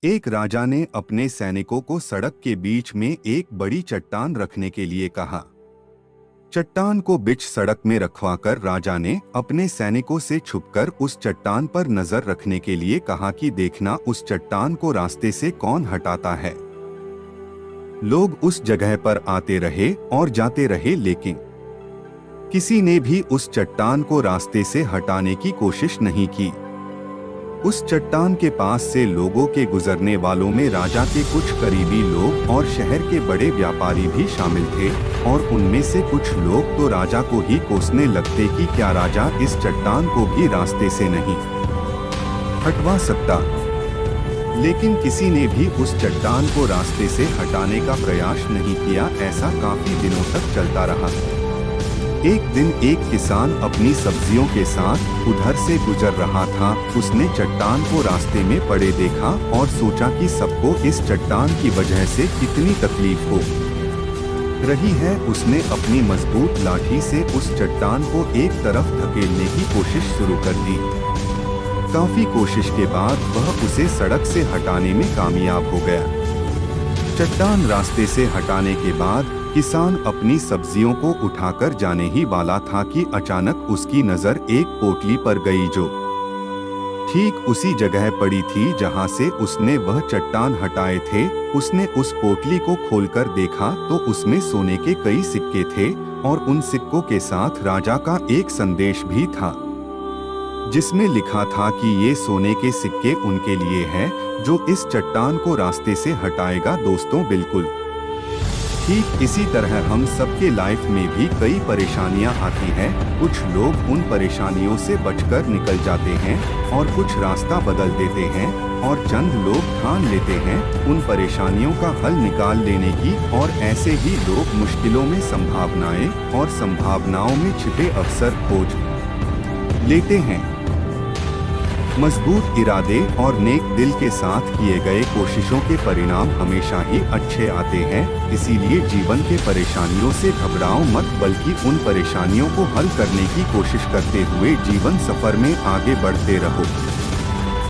एक राजा ने अपने सैनिकों को सड़क के बीच में एक बड़ी चट्टान रखने के लिए कहा। चट्टान को बीच सड़क में रखवाकर राजा ने अपने सैनिकों से छुपकर उस चट्टान पर नजर रखने के लिए कहा कि देखना उस चट्टान को रास्ते से कौन हटाता है। लोग उस जगह पर आते रहे और जाते रहे, लेकिन किसी ने भी उस चट्टान को रास्ते से हटाने की कोशिश नहीं की। उस चट्टान के पास से लोगों के गुजरने वालों में राजा के कुछ करीबी लोग और शहर के बड़े व्यापारी भी शामिल थे, और उनमें से कुछ लोग तो राजा को ही कोसने लगते कि क्या राजा इस चट्टान को भी रास्ते से नहीं हटवा सकता। लेकिन किसी ने भी उस चट्टान को रास्ते से हटाने का प्रयास नहीं किया। ऐसा काफी दिनों तक चलता रहा। एक दिन एक किसान अपनी सब्जियों के साथ उधर से गुजर रहा था। उसने चट्टान को रास्ते में पड़े देखा और सोचा कि सबको इस चट्टान की वजह से कितनी तकलीफ हो रही है। उसने अपनी मजबूत लाठी से उस चट्टान को एक तरफ धकेलने की कोशिश शुरू कर दी। काफी कोशिश के बाद वह उसे सड़क से हटाने में कामयाब हो गया। चट्टान रास्ते से हटाने के बाद किसान अपनी सब्जियों को उठाकर जाने ही वाला था कि अचानक उसकी नजर एक पोटली पर गई, जो ठीक उसी जगह पड़ी थी जहां से उसने वह चट्टान हटाए थे। उसने उस पोटली को खोलकर देखा तो उसमें सोने के कई सिक्के थे, और उन सिक्कों के साथ राजा का एक संदेश भी था, जिसमें लिखा था कि ये सोने के सिक्के उनके लिए हैं जो इस चट्टान को रास्ते से हटाएगा। दोस्तों, बिल्कुल ठीक इसी तरह हम सबके लाइफ में भी कई परेशानियां आती हैं। कुछ लोग उन परेशानियों से बचकर निकल जाते हैं और कुछ रास्ता बदल देते हैं, और चंद लोग ठान लेते हैं उन परेशानियों का हल निकाल लेने की, और ऐसे ही लोग मुश्किलों में संभावनाएं और संभावनाओं में छिपे अवसर खोज लेते हैं। मजबूत इरादे और नेक दिल के साथ किए गए कोशिशों के परिणाम हमेशा ही अच्छे आते हैं। इसीलिए जीवन के परेशानियों से घबराओ मत, बल्कि उन परेशानियों को हल करने की कोशिश करते हुए जीवन सफर में आगे बढ़ते रहो।